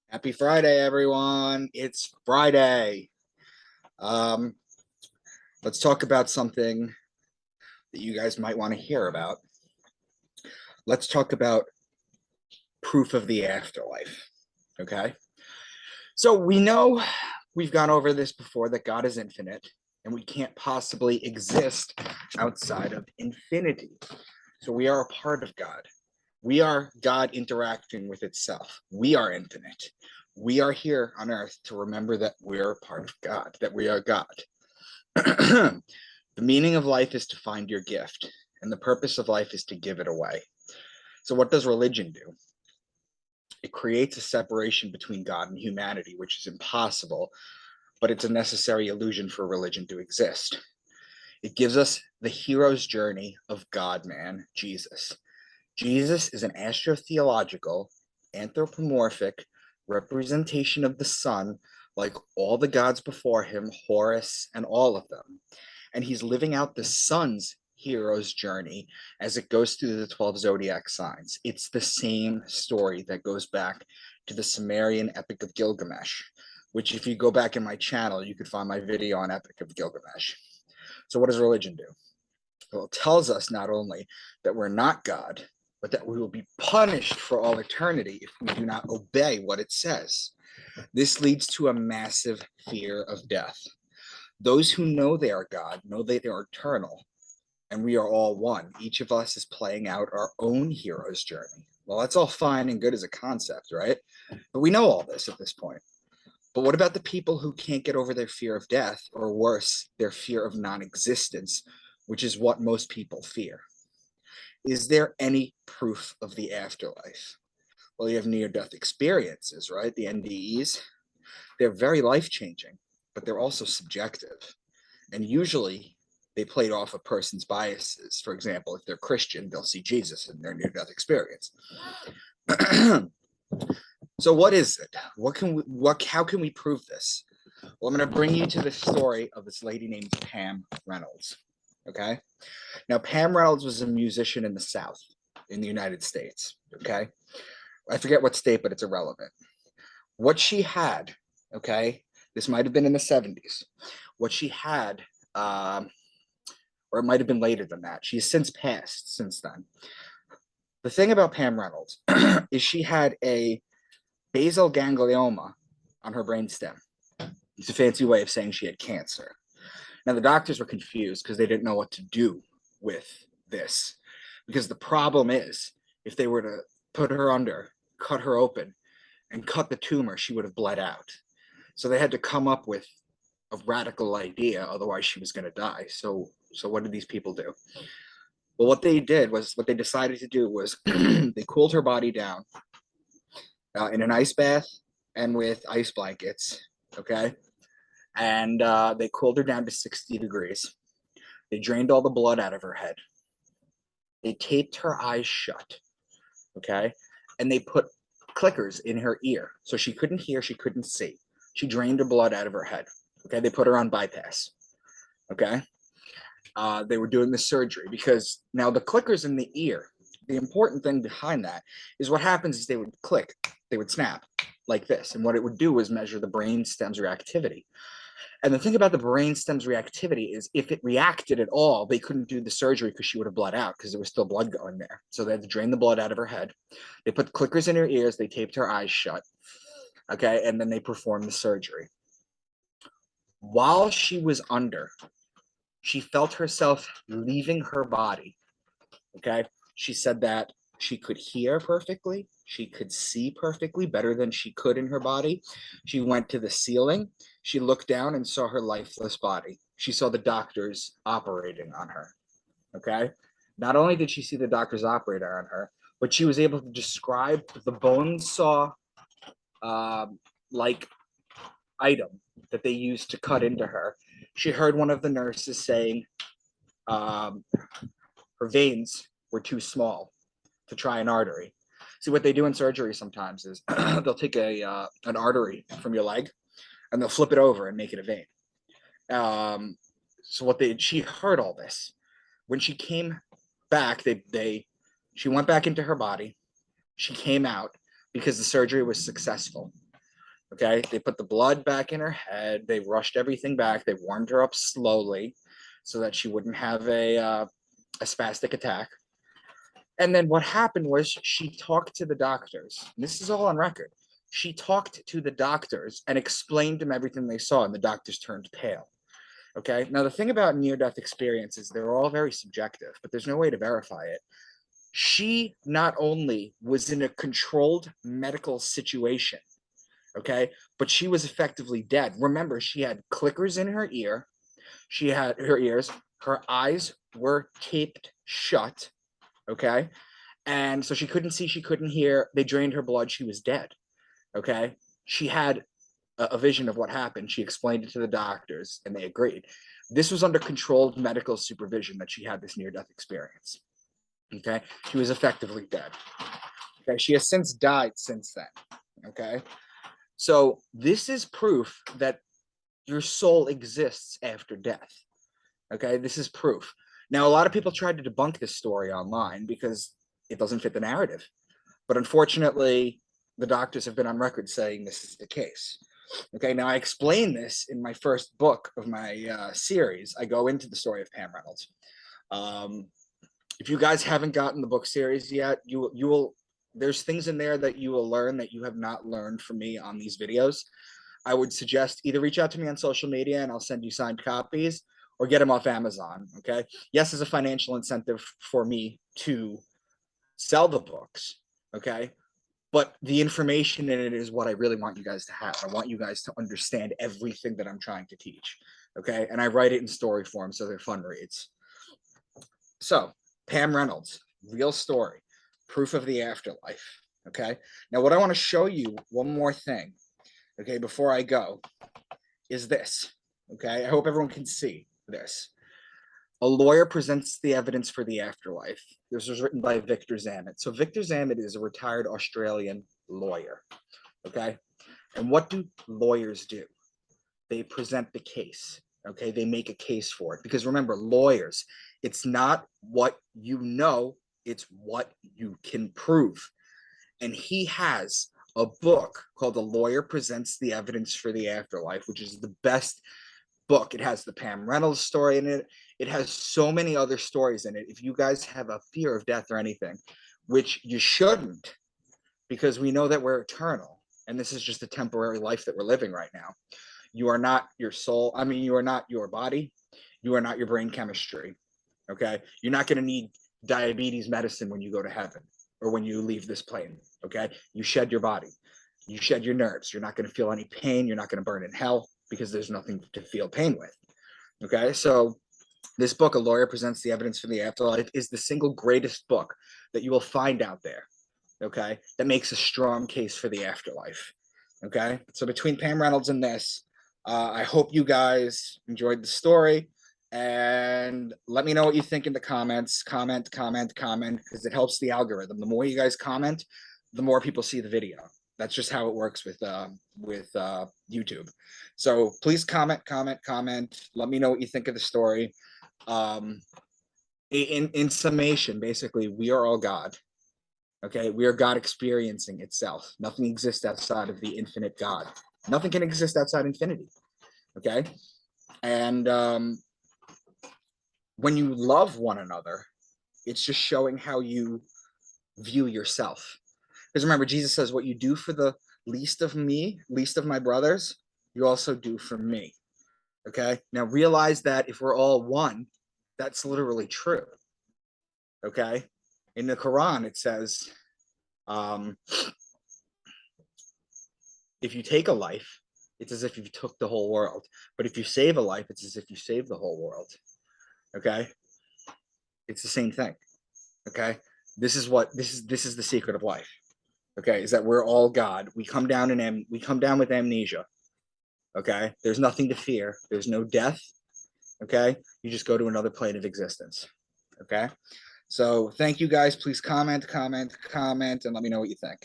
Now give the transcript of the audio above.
Happy Friday, everyone. It's Friday. Um, let's talk about something that you guys might want to hear about. Let's talk about proof of the afterlife. Okay. So we know we've gone over this before that God is infinite and we can't possibly exist outside of infinity. So we are a part of God. We are God interacting with itself. We are infinite. We are here on earth to remember that we're a part of God, that we are God. The meaning of life is to find your gift, and the purpose of life is to give it away. So, what does religion do? It creates a separation between God and humanity, which is impossible, but it's a necessary illusion for religion to exist. It gives us the hero's journey of God man, Jesus. Jesus is an astrotheological, anthropomorphic representation of the sun, like all the gods before him, Horus, and all of them. And he's living out the sun's hero's journey as it goes through the 12 zodiac signs. It's the same story that goes back to the Sumerian Epic of Gilgamesh, which, if you go back in my channel, you could find my video on Epic of Gilgamesh. So, what does religion do? Well, it tells us not only that we're not God, but that we will be punished for all eternity if we do not obey what it says. This leads to a massive fear of death. Those who know they are God know that they are eternal, and we are all one. Each of us is playing out our own hero's journey. Well, that's all fine and good as a concept, right? But we know all this at this point. But what about the people who can't get over their fear of death, or worse, their fear of non existence, which is what most people fear? Is there any proof of the afterlife? Well, you have near death experiences, right? The NDEs. They're very life changing, but they're also subjective. And usually they played off a person's biases. For example, if they're Christian, they'll see Jesus in their near death experience. So what is it? How can we prove this? Well, I'm going to bring you to the story of this lady named Pam Reynolds. Okay. Now, Pam Reynolds was a musician in the South in the United States. Okay. I forget what state, but it's irrelevant. What she had, okay, this might have been in the 70s. What she had, or it might have been later than that. She has since passed since then. The thing about Pam Reynolds is she had a basal ganglioma on her brainstem. It's a fancy way of saying she had cancer. Now, the doctors were confused because they didn't know what to do with this. Because the problem is, if they were to put her under, cut her open, and cut the tumor, she would have bled out. So they had to come up with a radical idea, otherwise she was going to die. So what did these people do? Well, what they decided to do was they cooled her body down in an ice bath and with ice blankets, okay? And they cooled her down to 60 degrees. They drained all the blood out of her head. They taped her eyes shut, okay? And they put clickers in her ear. So she couldn't hear, she couldn't see. She drained her blood out of her head, okay? They put her on bypass, okay? They were doing the surgery because now the clickers in the ear, the important thing behind that is what happens is they would click, they would snap like this. And what it would do was measure the brain stem's reactivity. And the thing about the brain stem's reactivity is if it reacted at all, they couldn't do the surgery because she would have bled out because there was still blood going there. So they had to drain the blood out of her head. They put clickers in her ears, they taped her eyes shut. Okay, and then they performed the surgery. While she was under, she felt herself leaving her body. Okay, she said that she could hear perfectly, she could see perfectly, better than she could in her body. She went to the ceiling, she looked down and saw her lifeless body. She saw the doctors operating on her. Okay, not only did she see the doctors operate on her, but she was able to describe the bone saw like item that they used to cut into her. She heard one of the nurses saying her veins were too small to try an artery. See, what they do in surgery sometimes is they'll take an artery from your leg and they'll flip it over and make it a vein. She heard all this. When she came back, she went back into her body. She came out because the surgery was successful. Okay, they put the blood back in her head. They rushed everything back. They warmed her up slowly so that she wouldn't have a spastic attack. And then what happened was she talked to the doctors. This is all on record. She talked to the doctors and explained to them everything they saw, and the doctors turned pale. Okay. Now, the thing about near death experiences, they're all very subjective, but there's no way to verify it. She not only was in a controlled medical situation, okay, but she was effectively dead. Remember, she had clickers in her ear, she had her ears, her eyes were taped shut, okay, and so she couldn't see, she couldn't hear. They drained her blood, she was dead, okay. She had a vision of what happened. She explained it to the doctors and they agreed. This was under controlled medical supervision that she had this near-death experience. Okay, she was effectively dead. Okay, she has since died since then. Okay, so this is proof that your soul exists after death. Okay, this is proof. Now, a lot of people tried to debunk this story online because it doesn't fit the narrative. But unfortunately, the doctors have been on record saying this is the case. Okay, now I explain this in my first book of my series. I go into the story of Pam Reynolds. If you guys haven't gotten the book series yet, you will. There's things in there that you will learn that you have not learned from me on these videos. I would suggest either reach out to me on social media and I'll send you signed copies, or get them off Amazon. Okay. Yes, there's a financial incentive for me to sell the books. Okay. But the information in it is what I really want you guys to have. I want you guys to understand everything that I'm trying to teach. Okay. And I write it in story form, so they're fun reads. So, Pam Reynolds, real story, proof of the afterlife. Okay. Now, what I want to show you, one more thing, okay, before I go, is this. Okay. I hope everyone can see this. A lawyer presents the evidence for the afterlife. This was written by Victor Zammit. So Victor Zammit is a retired Australian lawyer. Okay. And what do lawyers do? They present the case. Okay. They make a case for it. Because remember, lawyers, it's not what you know, it's what you can prove. And he has a book called The Lawyer Presents the Evidence for the Afterlife, which is the best book. It has the Pam Reynolds story in it. It has so many other stories in it. If you guys have a fear of death or anything, which you shouldn't, because we know that we're eternal and this is just a temporary life that we're living right now. You are not your soul. I mean, you are not your body. You are not your brain chemistry. Okay. You're not going to need diabetes medicine when you go to heaven or when you leave this plane. Okay. You shed your body. You shed your nerves. You're not going to feel any pain. You're not going to burn in hell because there's nothing to feel pain with. Okay. So this book, A Lawyer Presents the Evidence for the Afterlife, is the single greatest book that you will find out there. Okay. That makes a strong case for the afterlife. Okay. So between Pam Reynolds and this, I hope you guys enjoyed the story. And let me know what you think in the comments. Comment, because it helps the algorithm. The more you guys comment, the more people see the video. That's just how it works with YouTube. So please comment. Let me know what you think of the story. In summation, basically, we are all God. Okay, we are God experiencing itself. Nothing exists outside of the infinite God. Nothing can exist outside infinity. Okay, and when you love one another, it's just showing how you view yourself. Because remember, Jesus says, what you do for the least of me, least of my brothers, you also do for me. Okay. Now realize that if we're all one, that's literally true. Okay. In the Quran, it says, if you take a life, it's as if you took the whole world. But if you save a life, it's as if you saved the whole world. Okay. It's the same thing. Okay. This is the secret of life. Okay. Is that we're all God. We come down with amnesia. Okay. There's nothing to fear. There's no death. Okay. You just go to another plane of existence. Okay. So thank you guys. Please comment, and let me know what you think.